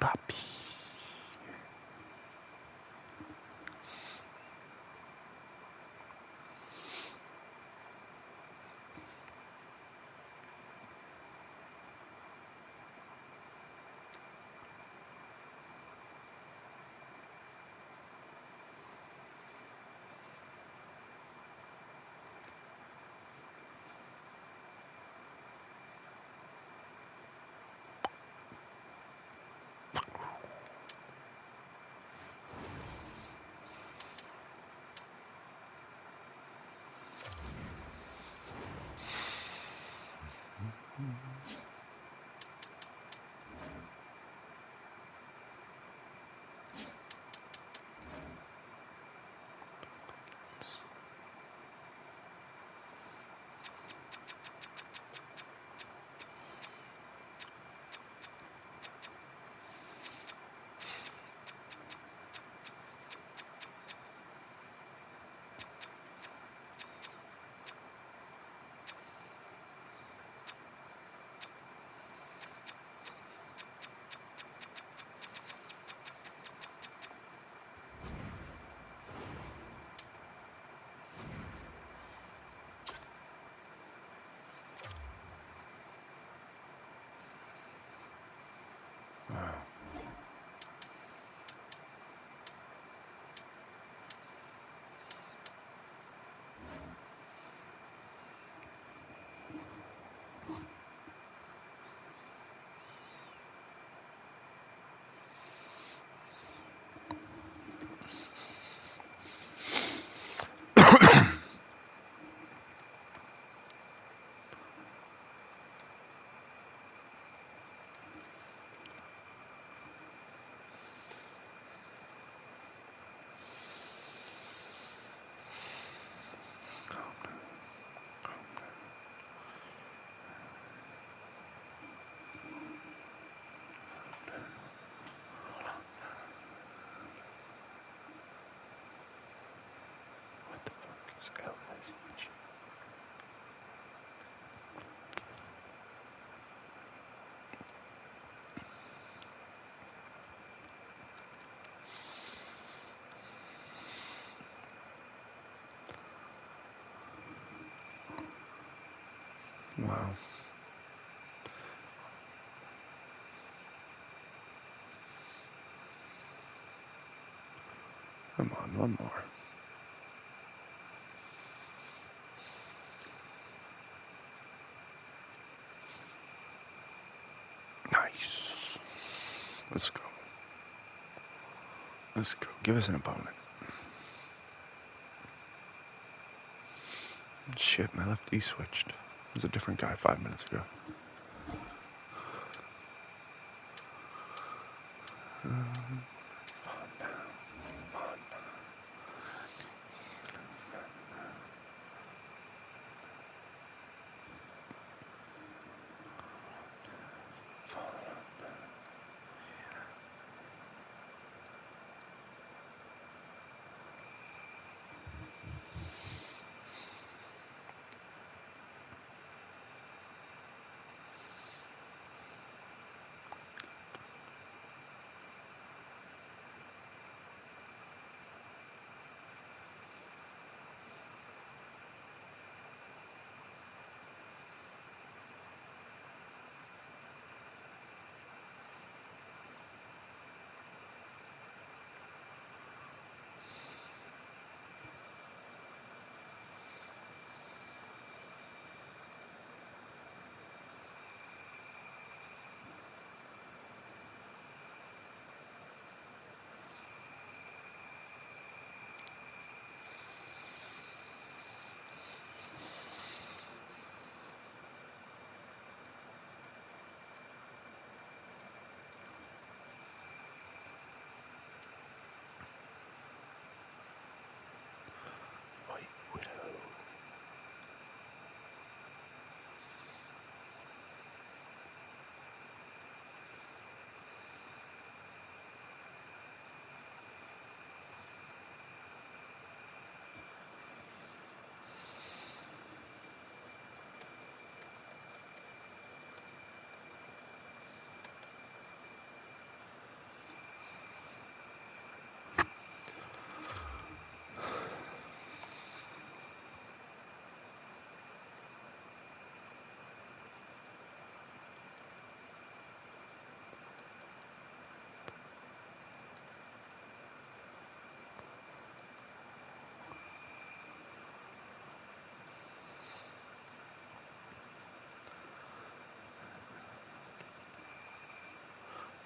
Papi. Wow. What the fuck is LSH? Wow. Come on, one more. Nice. Let's go. Let's go. Give us an opponent. Shit, my lefty switched. It was a different guy 5 minutes ago.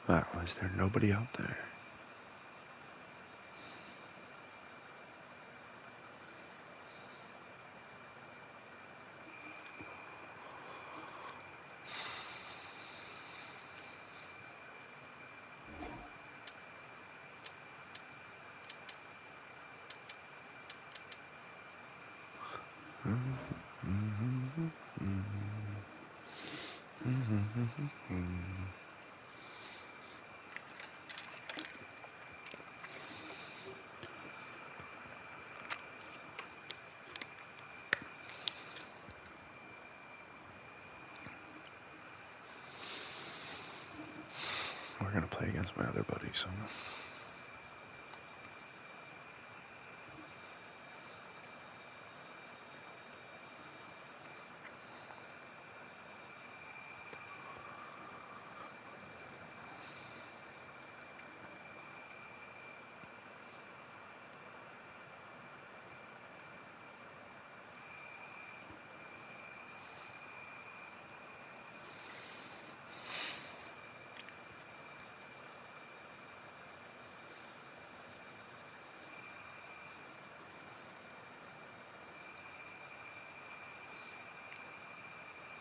Wow, is there nobody out there? We're gonna play against my other buddy, so.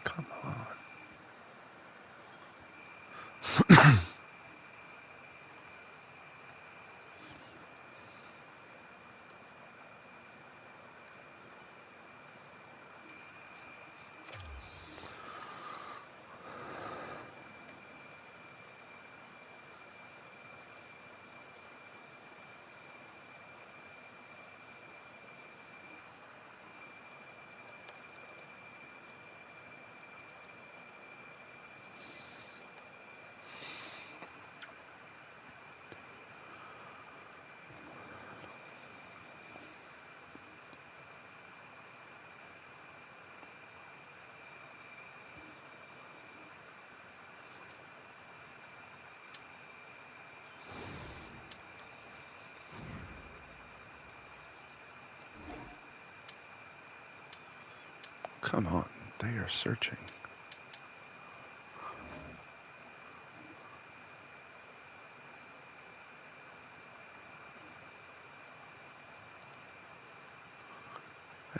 Come on. Come on, they are searching.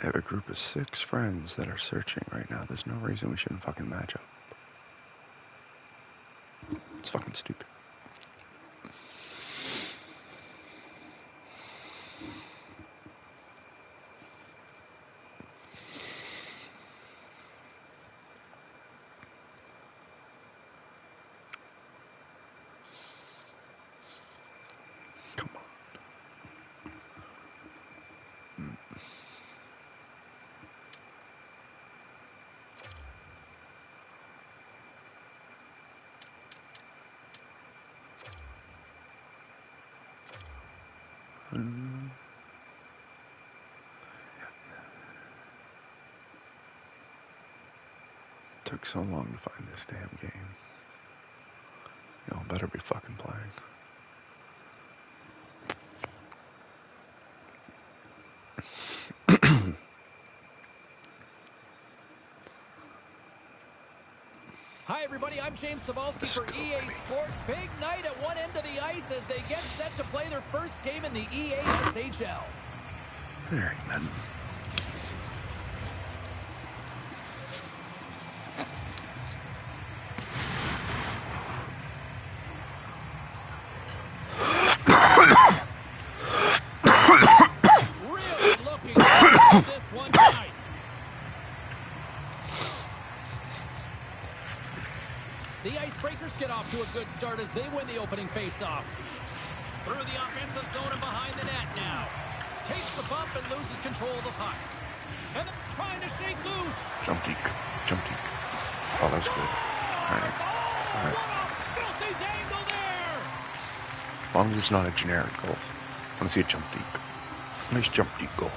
I have a group of 6 friends that are searching right now. There's no reason we shouldn't fucking match up. It's fucking stupid. Come on. Took so long to find this damn game. Y'all better be fucking playing. Hi everybody, I'm James Cebulski for EA Sports. Big night at one end of the ice as they get set to play their first game in the EA CHEL. There ain't nothing. Really looking at this one tonight. The Icebreakers get off to a good start as they win the opening faceoff. Through the offensive zone and behind the net now. Takes a bump and loses control of the puck. And trying to shake loose. Jump deep. Jump deep. Oh, that's good. Alright. Alright. What a filthy dangle there! As long as it's not a generic goal. I want to see a jump deep. Nice jump deep goal.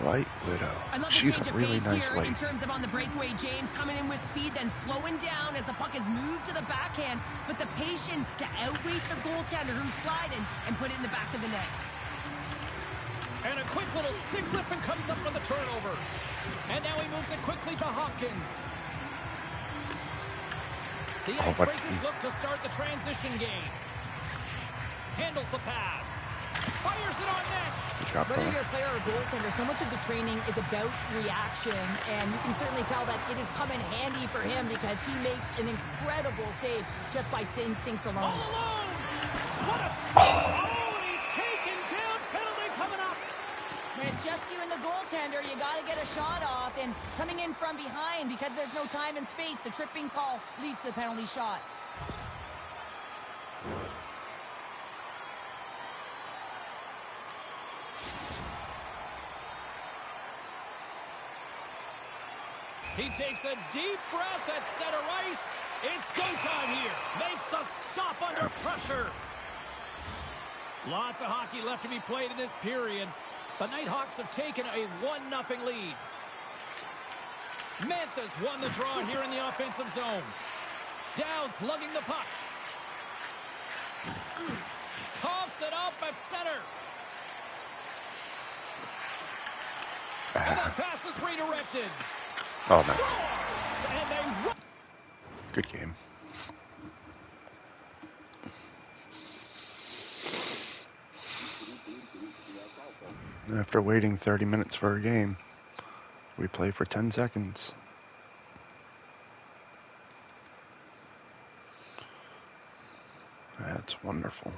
Light Widow. She's a really nice lady. In terms of on the breakaway, James coming in with speed, then slowing down as the puck is moved to the backhand, but the patience to outweight the goaltender who's sliding and put it in the back of the net. And a quick little stick lift and comes up for the turnover. And now he moves it quickly to Hopkins. The Icebreakers look to start the transition game. Handles the pass. Fires it on net. Whether you're a player or a goaltender, so much of the training is about reaction, and you can certainly tell that it has come in handy for him because he makes an incredible save just by instincts alone. All alone! What a save! Oh, and he's taken down. Penalty coming up. When it's just you and the goaltender, you got to get a shot off, and coming in from behind because there's no time and space, the tripping call leads to the penalty shot. He takes a deep breath at center ice. It's go time here. Makes the stop under pressure. Lots of hockey left to be played in this period. The Nighthawks have taken a 1-0 lead. Memphis won the draw here in the offensive zone. Downs lugging the puck. Coughs it up at center. And that pass is redirected. Oh, no. Scores! And they... Good game. After waiting 30 minutes for a game, we play for 10 seconds. That's wonderful.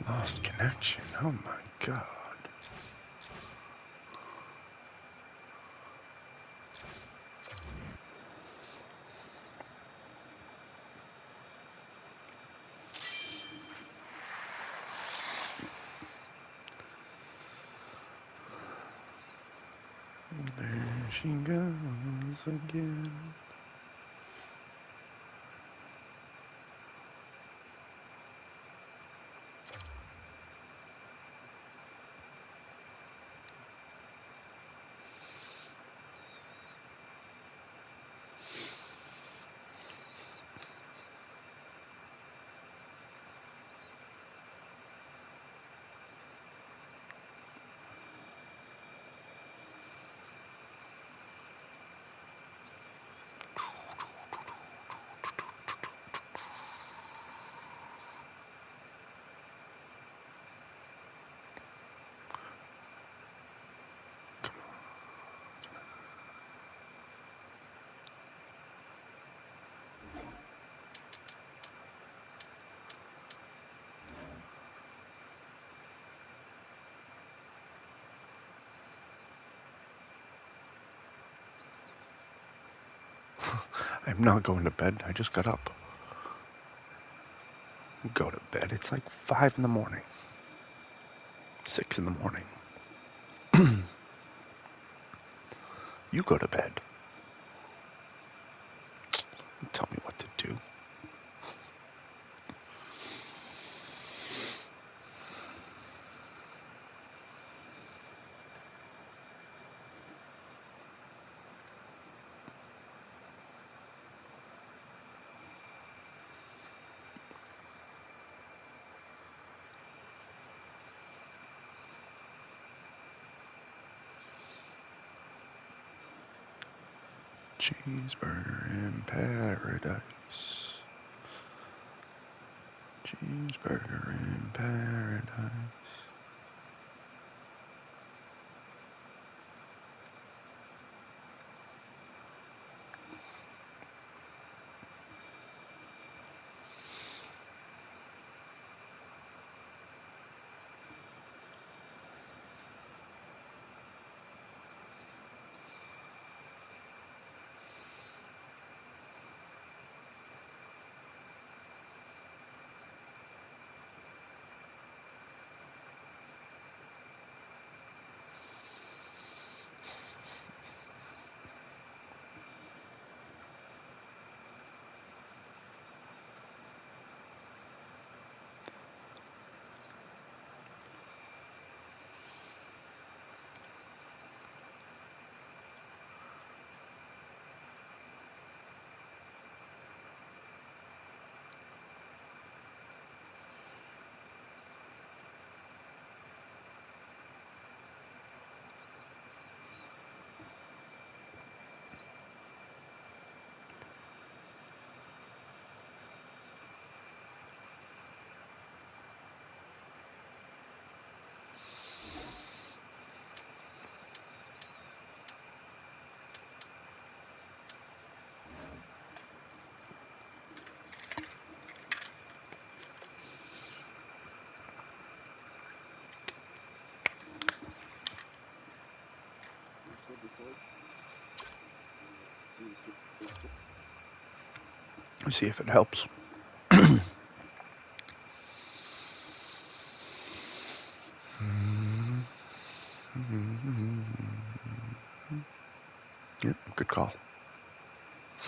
Lost connection. Oh my god. There she goes again. I'm not going to bed. I just got up. Go to bed. It's like 5 in the morning. 6 in the morning. You go to bed. Tell me what to do. Cheeseburger in paradise. Cheeseburger in paradise. Let's see if it helps. Yep, good call.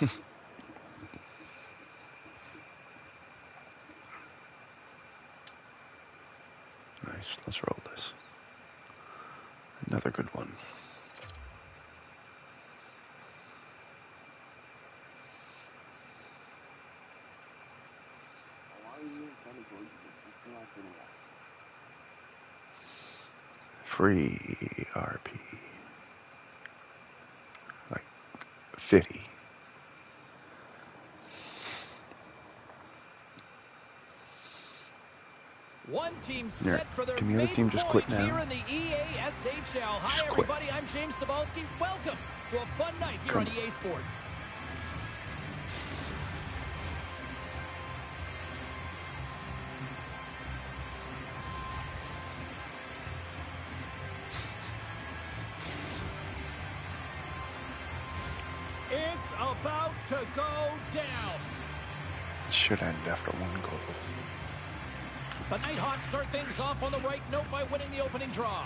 Nice, let's roll this. Another good one. Free RP. Like 50. One team Here, set for their can the other maiden team just quit voyage now? here in the EASHL. Hi, Just quit. everybody. I'm James Cebulski. Welcome to a fun night here Come on on. EA Sports. It's about to go down. It should end after one goal. The Nighthawks start things off on the right note by winning the opening draw.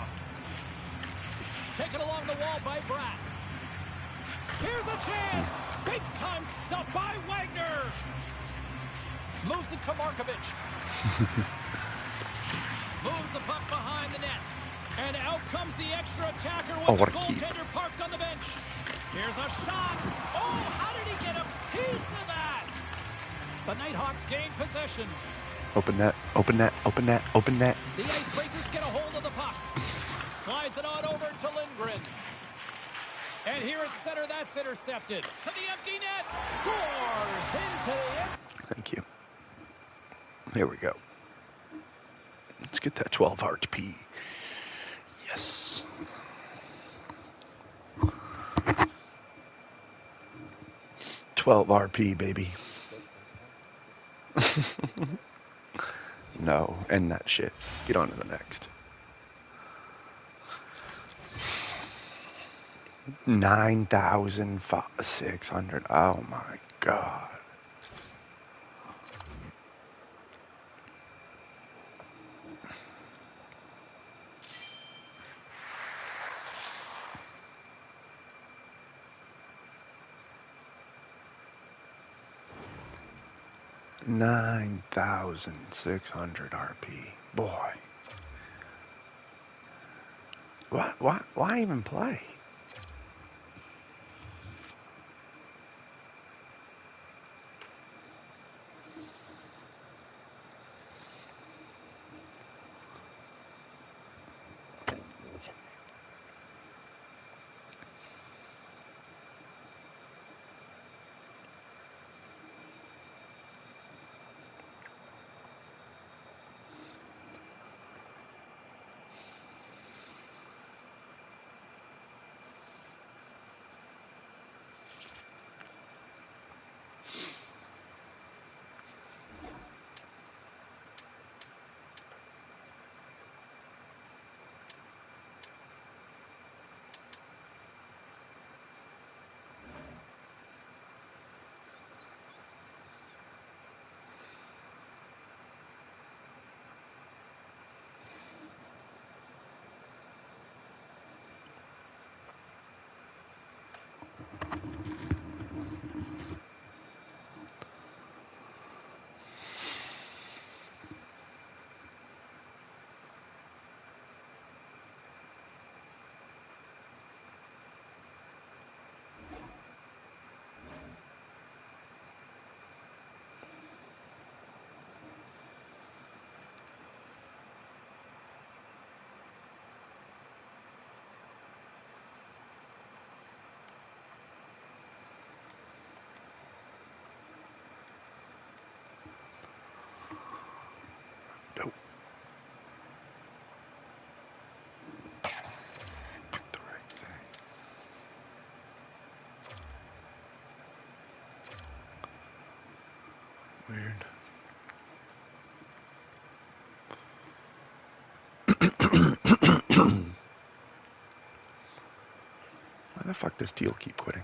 Taken along the wall by Bratt. Here's a chance. Big time stop by Wagner. Moves it to Markovic. Moves the puck behind the net. And out comes the extra attacker with what the a keep. goaltender parked on the bench. Here's a shot. Oh, how did he get a piece of that? The Nighthawks gain possession. Open that, open that, open that, open that. The Icebreakers get a hold of the puck. Slides it on over to Lindgren. And here at center, that's intercepted. To the empty net. Scores into the end. Thank you. Here we go. Let's get that 12 RP. Yes. $12 RP, baby. No, end that shit. Get on to the next. 9,600. Oh my god. $9,600 RP. Boy. Why even play? Nope. Pick the right thing. Weird. Why the fuck does Teal keep quitting?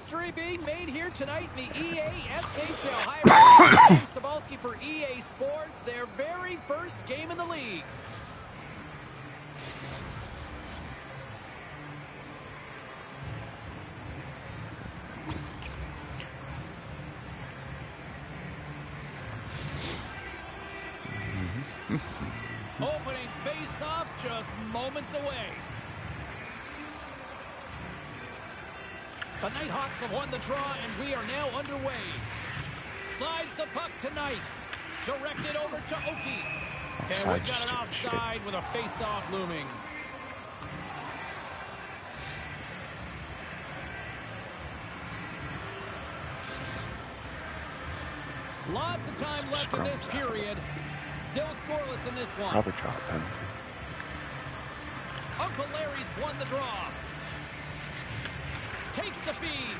history being made here tonight in the EA SHL. Hi, James Cebulski for EA Sports, their very first game in the league. Opening face-off just moments away. The Nighthawks have won the draw, and we are now underway. Slides the puck tonight. Directed over to Oki. And we've got an offside with a face-off looming. Lots of time left in this period. Still scoreless in this one. Probably draw a penalty. Uncle Larry's won the draw. Takes the feed.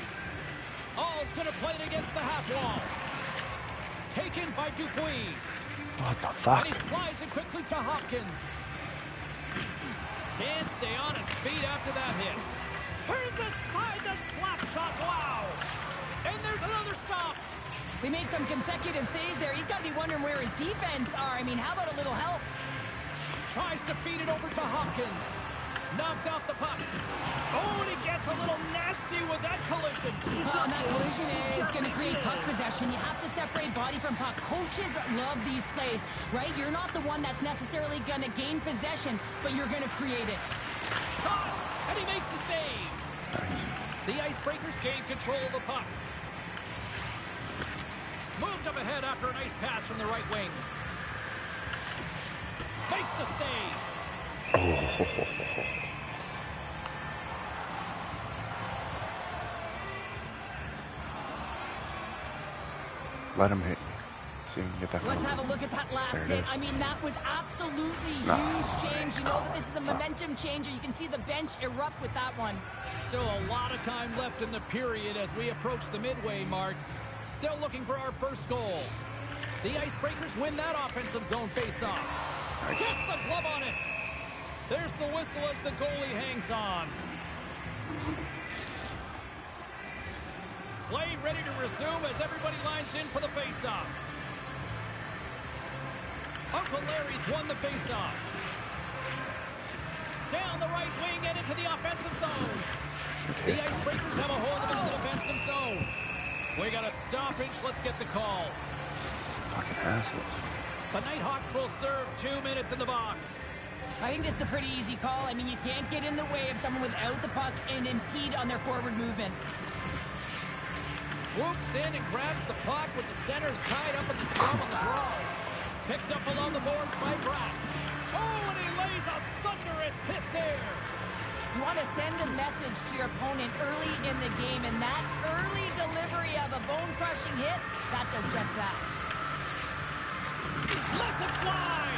All's going to play it against the half wall. Taken by Dupuis. What the fuck? And he slides it quickly to Hopkins. Can't stay on his feet after that hit. Turns aside the slap shot. Wow. And there's another stop. They made some consecutive saves there. He's got to be wondering where his defense are. I mean, how about a little help? Tries to feed it over to Hopkins. Knocked off the puck. Oh, and he gets a little nasty with that collision. And that collision is going to create puck possession. You have to separate body from puck. Coaches love these plays, right? You're not the one that's necessarily going to gain possession, but you're going to create it. Shot, and he makes the save. The Icebreakers gain control of the puck. Moved up ahead after a nice pass from the right wing. Makes the save. Let him hit you. See if you can get that. Let's have a look at that last hit. I mean, that was absolutely huge change. You know that this is a momentum changer. You can see the bench erupt with that one. Still a lot of time left in the period as we approach the midway mark. Still looking for our first goal. The Icebreakers win that offensive zone face-off. Gets the glove on it. There's the whistle as the goalie hangs on. Play ready to resume as everybody lines in for the face-off. Uncle Larry's won the face-off. Down the right wing and into the offensive zone. The Icebreakers have a hold of it in the defensive zone. We got a stoppage. Let's get the call. Fucking assholes. The Nighthawks will serve 2 minutes in the box. I think this is a pretty easy call. I mean, you can't get in the way of someone without the puck and impede on their forward movement. Swoops in and grabs the puck with the centers tied up in the scrum on the draw. Picked up along the boards by Pratt. Oh, and he lays a thunderous hit there. You want to send a message to your opponent early in the game, and that early delivery of a bone-crushing hit, that does just that. Lets it fly!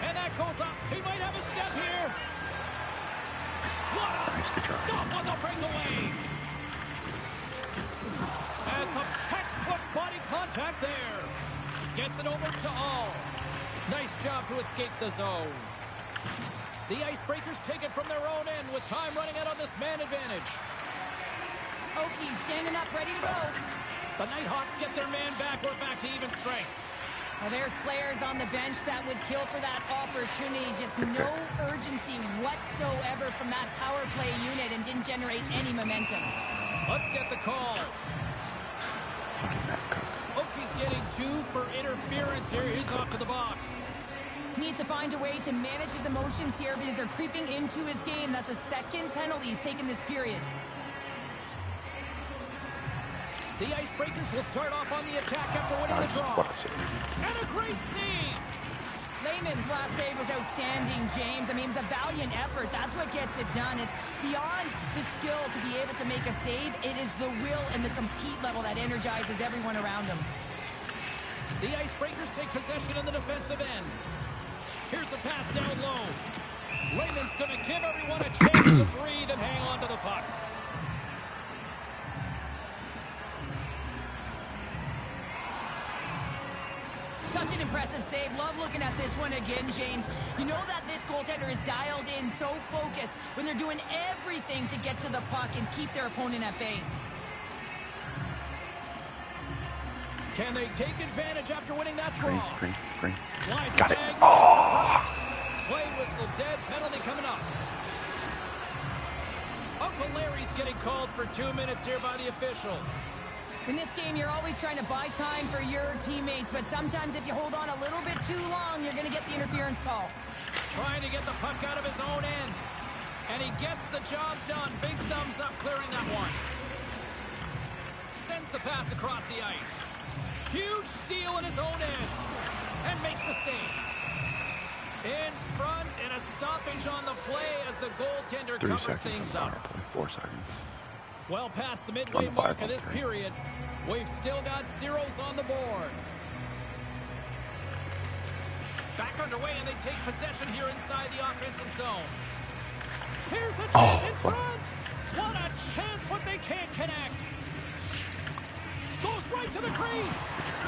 And that goes up. He might have a step here. What a stop on the breakaway! And some textbook body contact there. Gets it over to All. Nice job to escape the zone. The Icebreakers take it from their own end with time running out on this man advantage. Oki's standing up, ready to go. The Nighthawks get their man back. We're back to even strength. Well, there's players on the bench that would kill for that opportunity. Just no urgency whatsoever from that power play unit and didn't generate any momentum. Let's get the call. Oki's getting 2 for interference here. He's off to the box. He needs to find a way to manage his emotions here because they're creeping into his game. That's a second penalty he's taken this period. The Icebreakers will start off on the attack after winning the draw. And a great save! Lehman's last save was outstanding, James. I mean, it was a valiant effort. That's what gets it done. It's beyond the skill to be able to make a save. It is the will and the compete level that energizes everyone around him. The Icebreakers take possession in the defensive end. Here's a pass down low. Lehman's going to give everyone a chance to breathe and hang on to the puck. Such an impressive save. Love looking at this one again, James. You know that this goaltender is dialed in, so focused when they're doing everything to get to the puck and keep their opponent at bay. Can they take advantage after winning that draw? Green. Slides Got it. Oh! Play whistle dead. Penalty coming up. Uncle Larry's getting called for 2 minutes here by the officials. In this game, you're always trying to buy time for your teammates, but sometimes if you hold on a little bit too long, you're going to get the interference call. Trying to get the puck out of his own end. And he gets the job done. Big thumbs up clearing that one. Sends the pass across the ice. Huge steal in his own end. And makes the save. In front and a stoppage on the play as the goaltender covers things up. 4 seconds. Well past the midway mark of this period. We've still got zeros on the board. Back underway and they take possession here inside the offensive zone. Here's a chance in front. What a chance, but they can't connect. Goes right to the crease.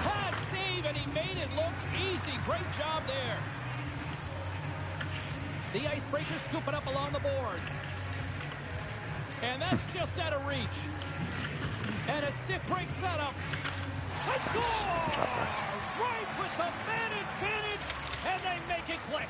Bad save, and he made it look easy. Great job there. The Icebreakers scoop it up along the boards. And that's just out of reach. And a stick breaks that up. Let's go! Right with the man advantage, and they make it click.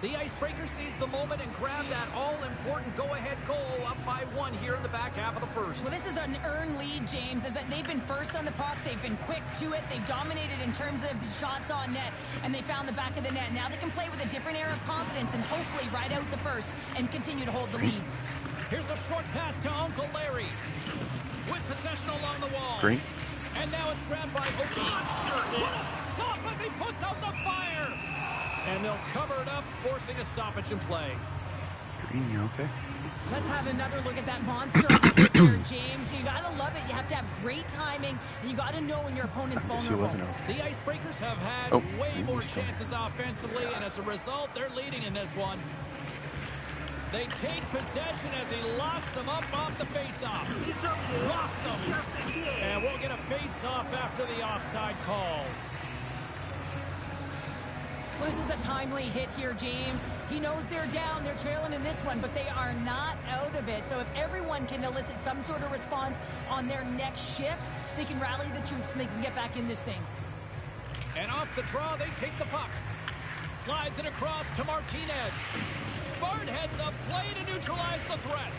The Icebreaker seize the moment and grab that all-important go-ahead goal up by 1 here in the back half of the first. Well, this is an earned lead, James, is that they've been first on the puck, they've been quick to it, they've dominated in terms of shots on net, and they found the back of the net. Now they can play with a different air of confidence and hopefully ride out the first and continue to hold the lead. Here's a short pass to Uncle Larry. With possession along the wall. Green. And now it's grabbed by O'Connor. What a stop as he puts out the fire! And they'll cover it up, forcing a stoppage in play. Green, you okay? Let's have another look at that monster on the stick here, James. You gotta love it. You have to have great timing, and you gotta know when your opponent's vulnerable. The Icebreakers have had way more chances offensively, and as a result, they're leading in this one. They take possession as he locks them up off the faceoff. Locks them. And we'll get a faceoff after the offside call. Well, this is a timely hit here, James. He knows they're down, they're trailing in this one, but they are not out of it. So if everyone can elicit some sort of response on their next shift, they can rally the troops and they can get back in this thing. And off the draw, they take the puck. Slides it across to Martinez. Smart heads up, play to neutralize the threat.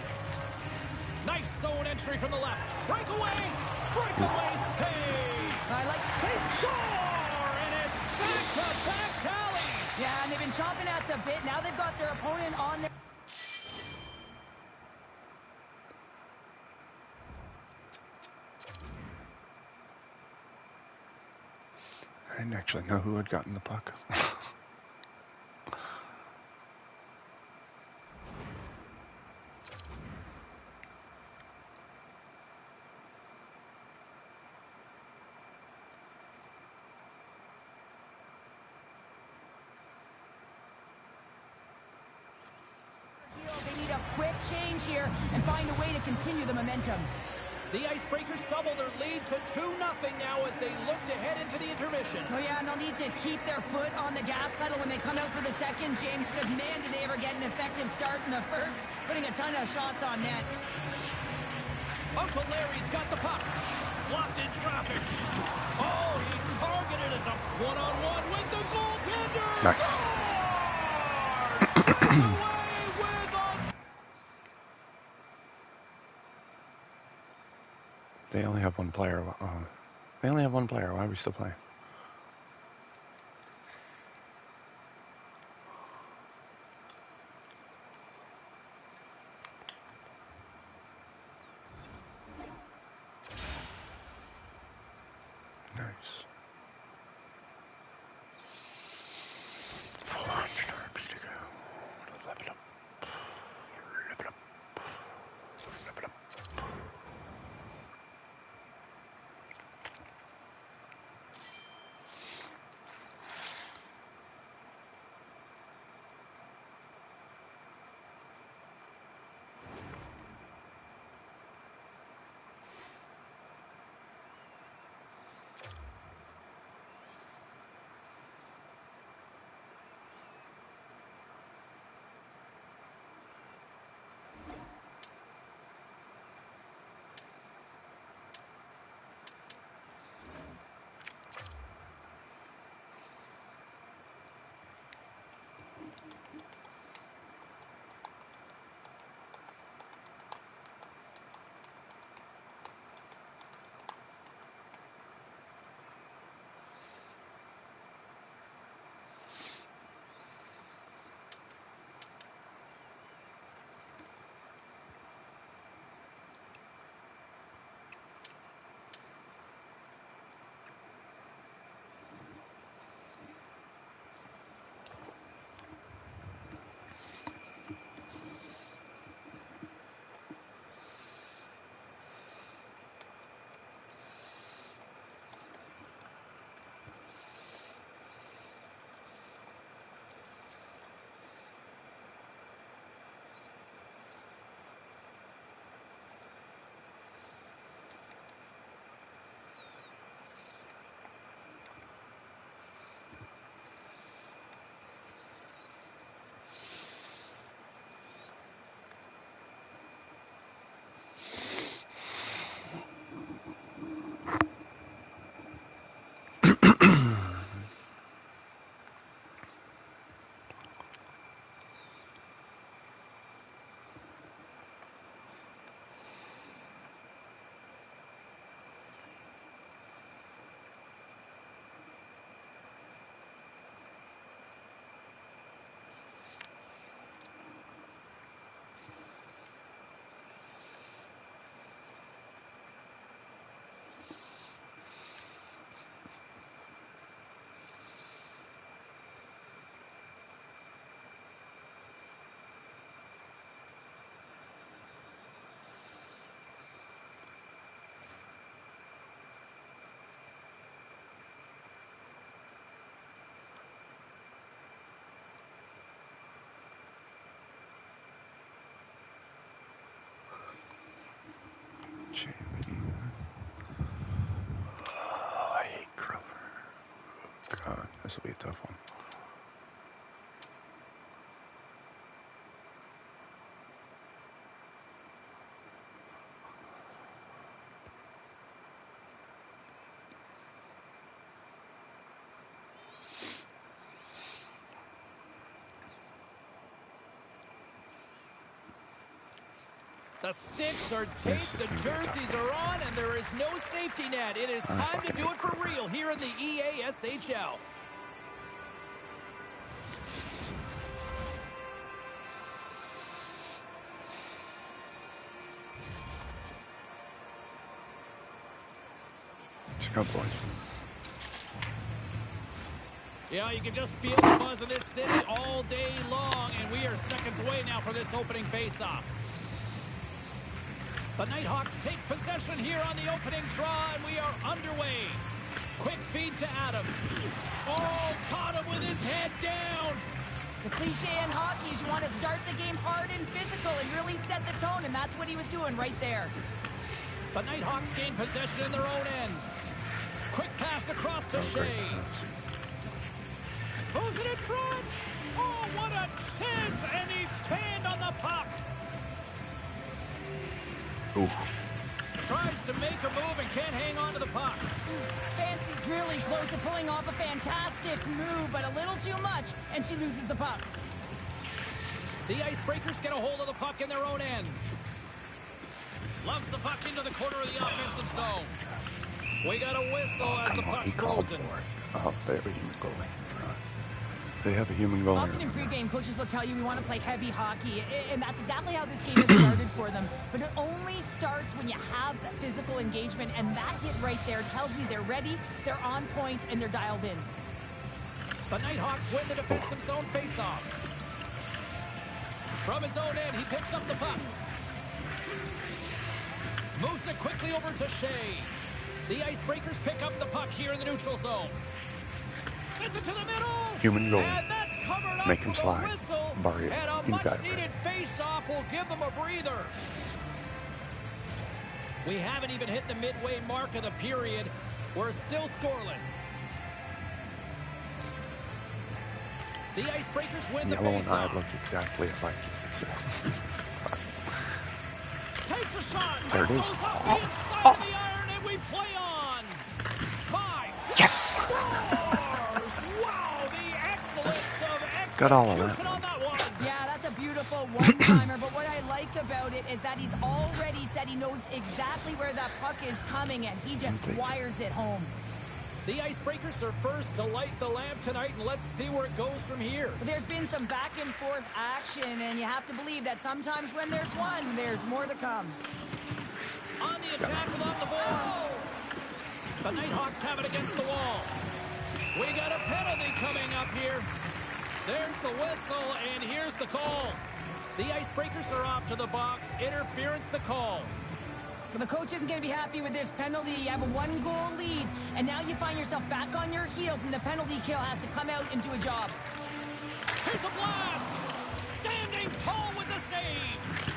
Nice zone entry from the left. Breakaway save. I like they score, and it's back-to-back tallies. Yeah, and they've been chomping at the bit. Now they've got their opponent on their... I didn't actually know who had gotten the puck. They need a quick change here and find a way to continue the momentum. The Icebreakers double their lead to 2-0 now as they look to head into the intermission. Oh yeah, and they'll need to keep their foot on the gas pedal when they come out for the second, James, because man, did they ever get an effective start in the first, putting a ton of shots on net. Uncle Larry's got the puck. Blocked in traffic. Oh, he targeted as a one-on-one with the goaltender. Nice. They only have one player. They only have one player. Why are we still playing? Nice. 400 RP to go. Level up. Level up. Level up. Oh, I hate Kroger. God, this will be a tough one. The sticks are taped, the jerseys are on, and there is no safety net. It is time to do it for real here in the EASHL. Let's go, boys. Yeah, you can just feel the buzz of this city all day long, and we are seconds away now for this opening faceoff. The Nighthawks take possession here on the opening draw, and we are underway. Quick feed to Adams. Oh, caught him with his head down. The cliche in hockey is you want to start the game hard and physical and really set the tone, and that's what he was doing right there. The Nighthawks gain possession in their own end. Quick pass across to Shea. Who's it in front? Oh, what a chance, and he fanned on the puck. Ooh. Tries to make a move and can't hang on to the puck. Fancy's really close to pulling off a fantastic move, but a little too much, and she loses the puck. The Icebreakers get a hold of the puck in their own end. Loves the puck into the corner of the offensive zone. We got a whistle as the puck's frozen. Oh, they have a human goalie. They have a human goalie. Often in pregame, coaches will tell you we want to play heavy hockey, and that's exactly how this game has started for them. But it only starts when you have physical engagement, and that hit right there tells me they're ready, they're on point, and they're dialed in. The Nighthawks win the defensive zone faceoff. From his own end, he picks up the puck. Moves it quickly over to Shea. The Icebreakers pick up the puck here in the neutral zone. Sends it to the middle. Human goal. And that's covered up. Make him with a slide. whistle. Bury it. And a You got it, much-needed face-off will give them a breather. We haven't even hit the midway mark of the period. We're still scoreless. The Icebreakers win the Yellow and I face-off. look exactly like it. Takes a shot. There it is. Goes up the inside of the iron, and we play on. Yes! Scores! Wow, the excellence of execution Got all of that. on that one. Yeah, that's a beautiful one-timer, but what I like about it is that he's already said he knows exactly where that puck is coming, and he just wires it home. The Icebreakers are first to light the lamp tonight, and let's see where it goes from here. There's been some back-and-forth action, and you have to believe that sometimes when there's one, there's more to come. On the attack along the boards. The Nighthawks have it against the wall. We got a penalty coming up here. There's the whistle, and here's the call. The Icebreakers are off to the box. Interference the call. Well, the coach isn't going to be happy with this penalty. You have a one-goal lead, and now you find yourself back on your heels, and the penalty kill has to come out and do a job. Here's a blast! Standing tall with the save!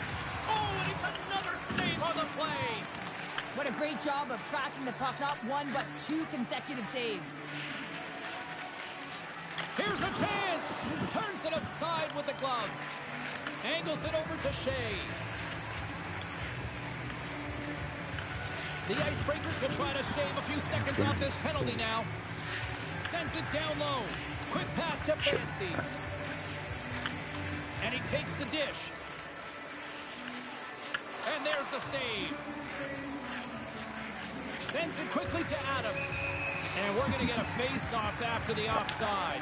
Oh, and it's another save on the play! What a great job of tracking the puck. Not one, but two consecutive saves. Here's a chance! Turns it aside with the glove. Angles it over to Shea. The Icebreakers will try to shave a few seconds off this penalty now. Sends it down low. Quick pass to Fancy. And he takes the dish. And there's the save. Sends it quickly to Adams. And we're going to get a face-off after the offside.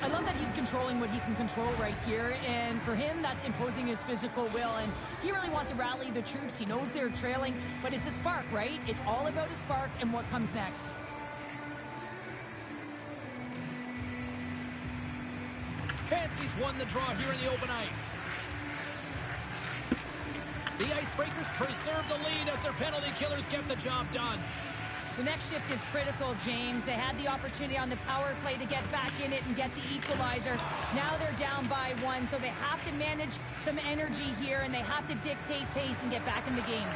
I love that he's controlling what he can control right here, and for him, that's imposing his physical will, and he really wants to rally the troops. He knows they're trailing, but it's a spark, right? It's all about a spark and what comes next. Fancy's won the draw here in the open ice. The Icebreakers preserve the lead as their penalty killers get the job done. The next shift is critical, James. They had the opportunity on the power play to get back in it and get the equalizer. Now they're down by 1, so they have to manage some energy here, and they have to dictate pace and get back in the game.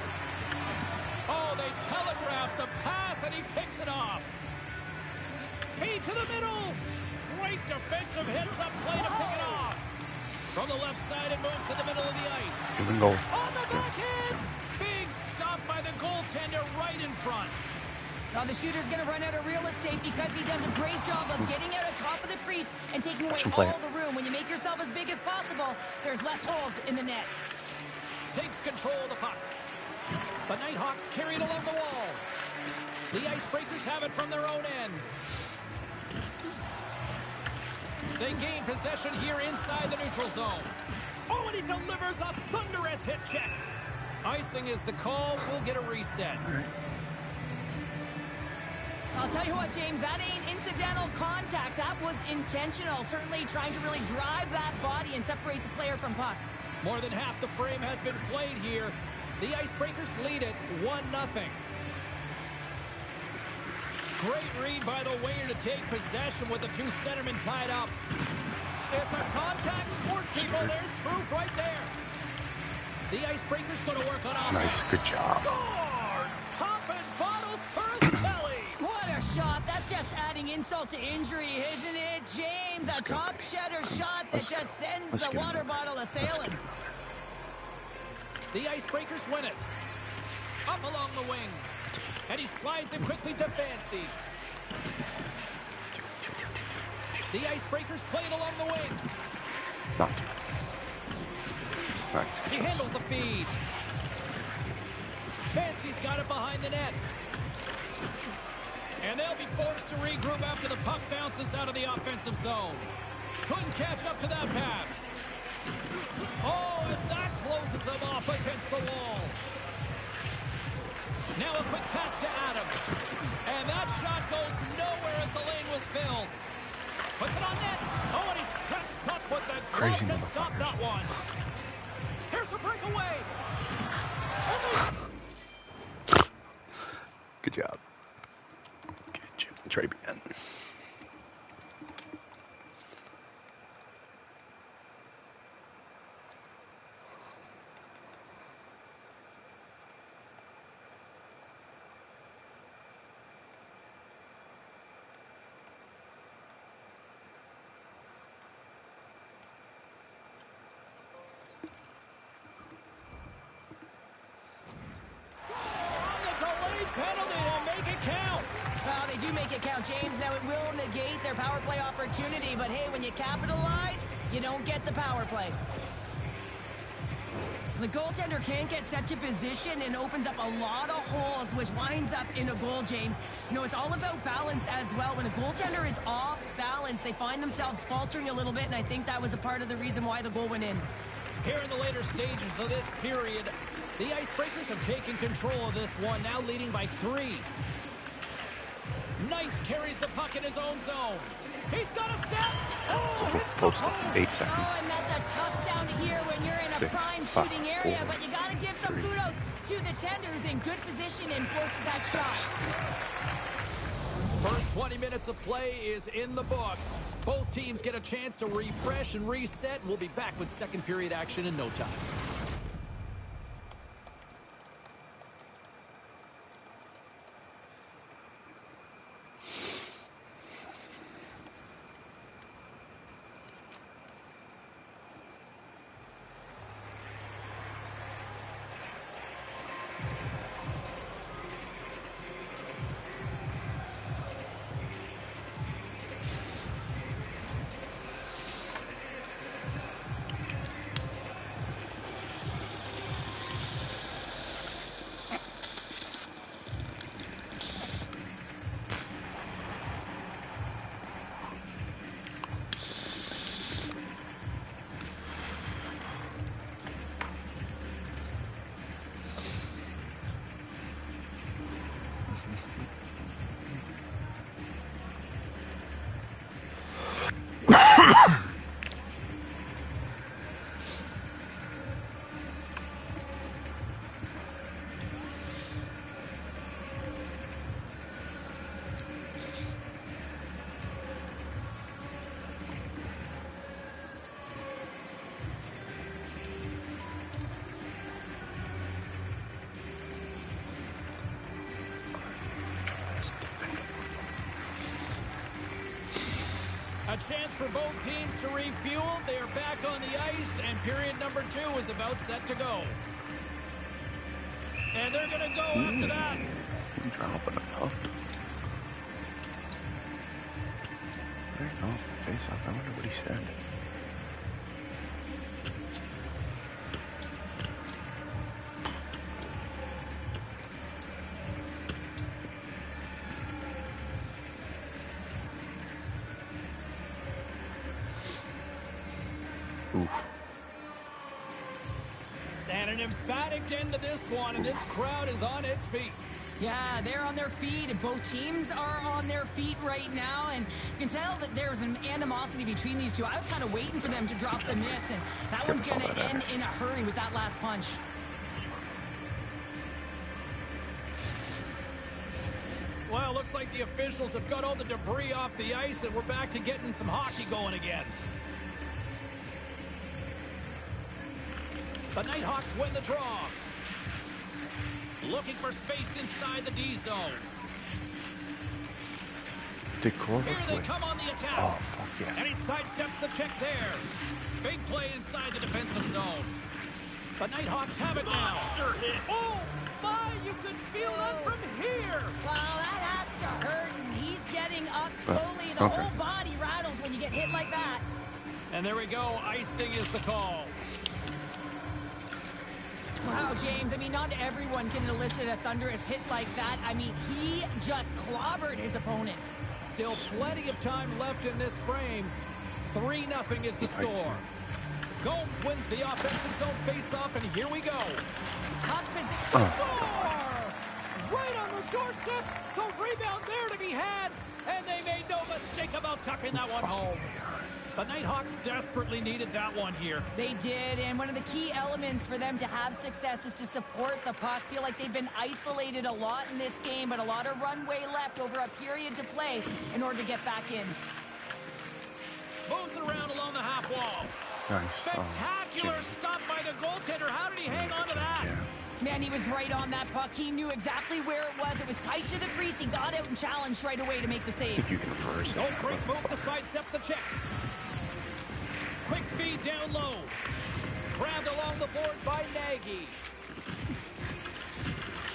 Oh, they telegraphed the pass, and he picks it off. Feed to the middle. Great defensive hits up play to pick it off. From the left side, it moves to the middle of the ice. Even goal. On the back end. Big stop by the goaltender right in front. Now the shooter's going to run out of real estate because he does a great job of getting out of top of the crease and taking away all the room. When you make yourself as big as possible, there's less holes in the net. Takes control of the puck. The Nighthawks carry it along the wall. The Icebreakers have it from their own end. They gain possession here inside the neutral zone. Oh, and he delivers a thunderous hit check. Icing is the call. We'll get a reset. I'll tell you what, James, that ain't incidental contact. That was intentional. Certainly trying to really drive that body and separate the player from puck. More than half the frame has been played here. The Icebreakers lead it 1-0. Great read by the winger to take possession with the two centermen tied up. It's a contact sport, people. There's proof right there. The Icebreakers going to work on offense. Nice, good job. Scores! Popping bottles for his belly. What a shot. That's just adding insult to injury, isn't it, James? A top shutter shot that just sends the water bottle a-sailing. The Icebreakers win it. Up along the wing. And he slides it quickly to Fancy. The Icebreakers play it along the wing. Nice. He handles the feed. Fancy's got it behind the net. And they'll be forced to regroup after the puck bounces out of the offensive zone. Couldn't catch up to that pass. Oh, and that closes them off against the wall. Now a quick pass to Adams. And that shot goes nowhere as the lane was filled. Puts it on net. Oh, and he steps up with the glove to stop that one. Here's a breakaway. Good job. Good job. Try again. Penalty to make it count. Well, they do make it count, James. Now, it will negate their power play opportunity, but hey, when you capitalize, you don't get the power play. The goaltender can't get set to position and opens up a lot of holes, which winds up in a goal, James. You know, it's all about balance as well. When a goaltender is off balance, they find themselves faltering a little bit, and I think that was a part of the reason why the goal went in. Here in the later stages of this period, the Icebreakers have taken control of this one, now leading by 3. Knights carries the puck in his own zone. He's got a step. Oh, hits the post. 8 seconds. Oh, and that's a tough sound to hear when you're in a 6, prime 5, shooting area, 4, but you got to give some 3. kudos to the tender who's in good position and forces that shot. First 20 minutes of play is in the books. Both teams get a chance to refresh and reset. We'll be back with second period action in no time. A chance for both teams to refuel. They are back on the ice, and period number 2 is about set to go. And they're going to go after that. Dropping it up. There you go. Face off. I wonder what he said. Oof. And an emphatic end to this one, and this crowd is on its feet. Yeah, they're on their feet, and both teams are on their feet right now, and you can tell that there's an animosity between these two. I was kind of waiting for them to drop the mitts, and that one's going to end in a hurry with that last punch. Well, looks like the officials have got all the debris off the ice, and we're back to getting some hockey going again. The Nighthawks win the draw. Looking for space inside the D zone. Here they come on the attack. Oh, fuck yeah. And he sidesteps the check there. Big play inside the defensive zone. The Nighthawks have it now. Oh, my, you could feel that from here. Well, that has to hurt, and he's getting up slowly. The whole body rattles when you get hit like that. And there we go. Icing is the call. Wow, James, I mean, not everyone can elicit a thunderous hit like that. I mean, he just clobbered his opponent. Still plenty of time left in this frame. 3-0 is the score. Gomes wins the offensive zone faceoff, and here we go. Puck position. Score! Right on the doorstep. The rebound there to be had, and they made no mistake about tucking that one home. The Nighthawks desperately needed that one here. They did, and one of the key elements for them to have success is to support the puck. Feel like they've been isolated a lot in this game, but a lot of runway left over a period to play in order to get back in. Moves it around along the half wall. Nice. Spectacular stop by the goaltender. How did he hang on to that? Yeah. Man, he was right on that puck. He knew exactly where it was. It was tight to the crease. He got out and challenged right away to make the save. If you can reverse it. No great move to sidestep the check. Quick feed down low. Grabbed along the boards by Nagy.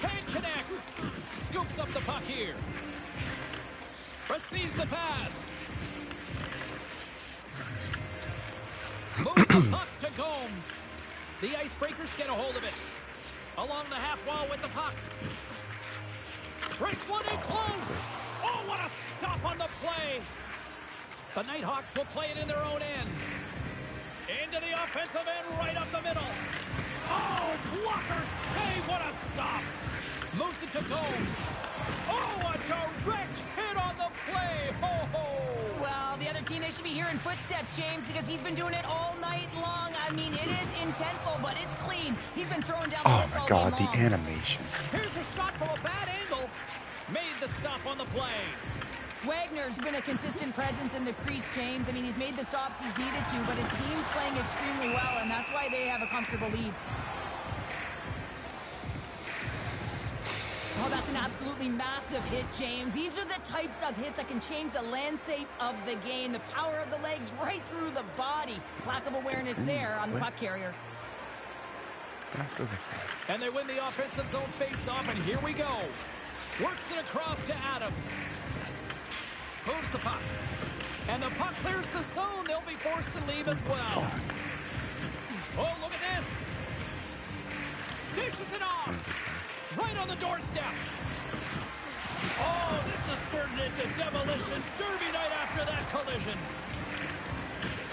Can't connect. Scoops up the puck here. Receives the pass. Moves the puck to Gomes. The Icebreakers get a hold of it. Along the half wall with the puck. Race one in close. Oh, what a stop on the play. The Nighthawks will play it in their own end. Into the offensive end, right up the middle. Oh, blocker save, what a stop. Moves it to Gomes. Oh, a direct hit on the play. Ho, ho. Well, the other team, they should be hearing footsteps, James, because he's been doing it all night long. I mean, it is intentful, but it's clean. He's been throwing down the hits all day long. Oh, my God, the animation. Here's a shot from a bad angle. Made the stop on the play. Wagner's been a consistent presence in the crease, James. I mean, he's made the stops he's needed to, but his team's playing extremely well, and that's why they have a comfortable lead. Oh, that's an absolutely massive hit, James. These are the types of hits that can change the landscape of the game. The power of the legs right through the body. Lack of awareness there on the puck carrier. And they win the offensive zone face-off, and here we go. Works it across to Adams. Moves the puck. And the puck clears the zone. They'll be forced to leave as well. Oh, look at this. Dishes it off. Right on the doorstep. Oh, this has turned into demolition derby night after that collision.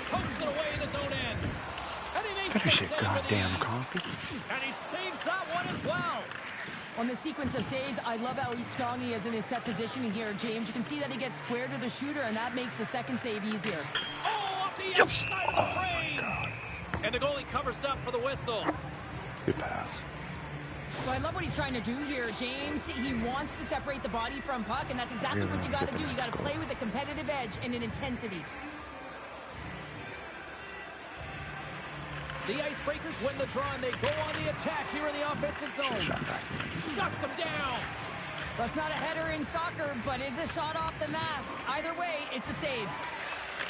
Pokes it away in his own end. And he makes the save goddamn with ease. coffee. And he saves that one as well. On the sequence of saves, I love how strong he is in his set positioning here, James. You can see that he gets square to the shooter, and that makes the second save easier. Oh, up the outside of the frame. And the goalie covers up for the whistle. Good pass. Well, I love what he's trying to do here, James. He wants to separate the body from puck, and that's exactly what you got to do. You got to play with a competitive edge and an intensity. The Icebreakers win the draw, and they go on the attack here in the offensive zone. Shuts them down. Well, it's not a header in soccer, but is a shot off the mask. Either way, it's a save.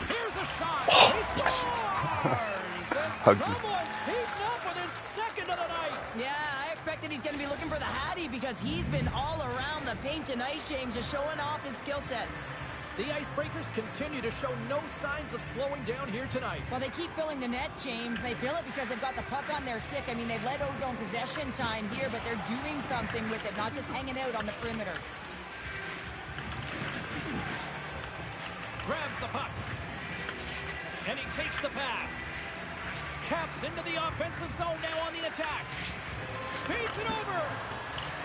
Here's a shot. Oh, He yes. scores! And Hug me. someone's heating up with his second of the night. Yeah, I expected he's going to be looking for the Hattie because he's been all around the paint tonight, James, just showing off his skill set. The Icebreakers continue to show no signs of slowing down here tonight. Well, they keep filling the net, James. They fill it because they've got the puck on their stick. I mean, they've led ozone possession time here, but they're doing something with it, not just hanging out on the perimeter. Grabs the puck. And he takes the pass. Caps into the offensive zone now on the attack. Feeds it over.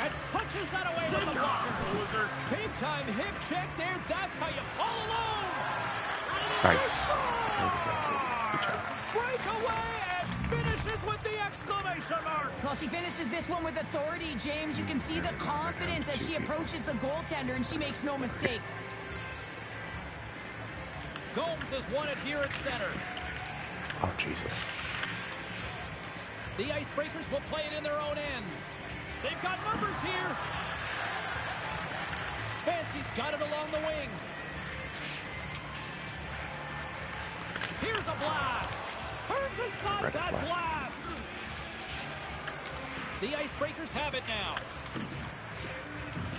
And punches that away with the blocker. Loser. Big time hip check there. That's how you all alone. Nice. Breakaway and finishes with the exclamation mark. Well, she finishes this one with authority, James. You can see the confidence as she approaches the goaltender, and she makes no mistake. Gomes has won it here at center. Oh, Jesus. The Icebreakers will play it in their own end. They've got numbers here. Fancy's got it along the wing. Here's a blast. Turns aside that blast. The Icebreakers have it now.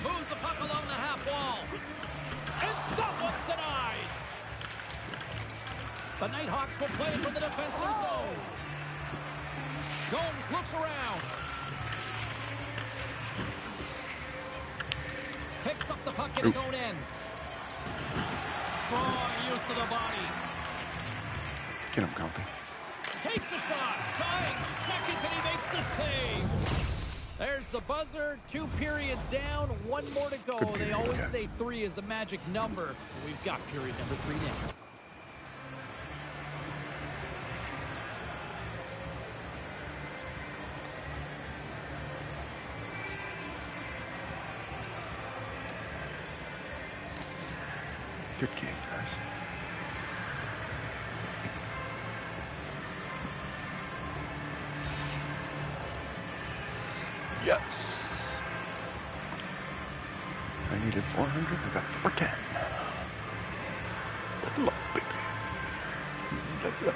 Moves the puck along the half wall. And that one's denied. The Nighthawks will play it from the defensive zone. Gomes looks around. Picks up the puck at his own end. Strong use of the body. Get him, Compy. Takes the shot. Dying seconds and he makes the save. There's the buzzer. 2 periods down. 1 more to go. They always say 3 is the magic number. We've got period number 3 next. Good game, guys. Yes. I needed 400. I got 410. Level up, baby. Level up.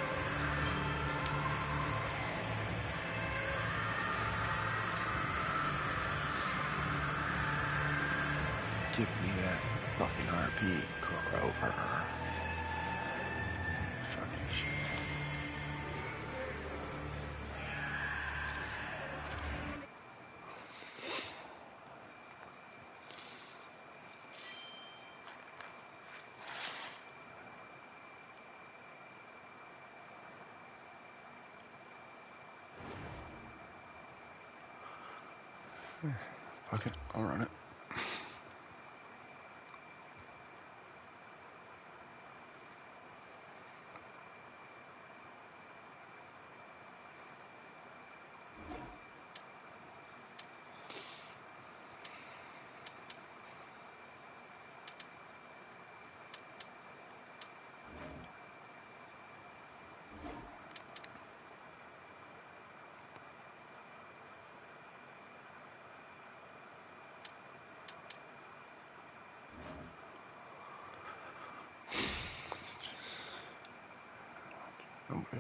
Give me that fucking RP, Grover. Fucking shit. Fuck it, I'll run it. Nobody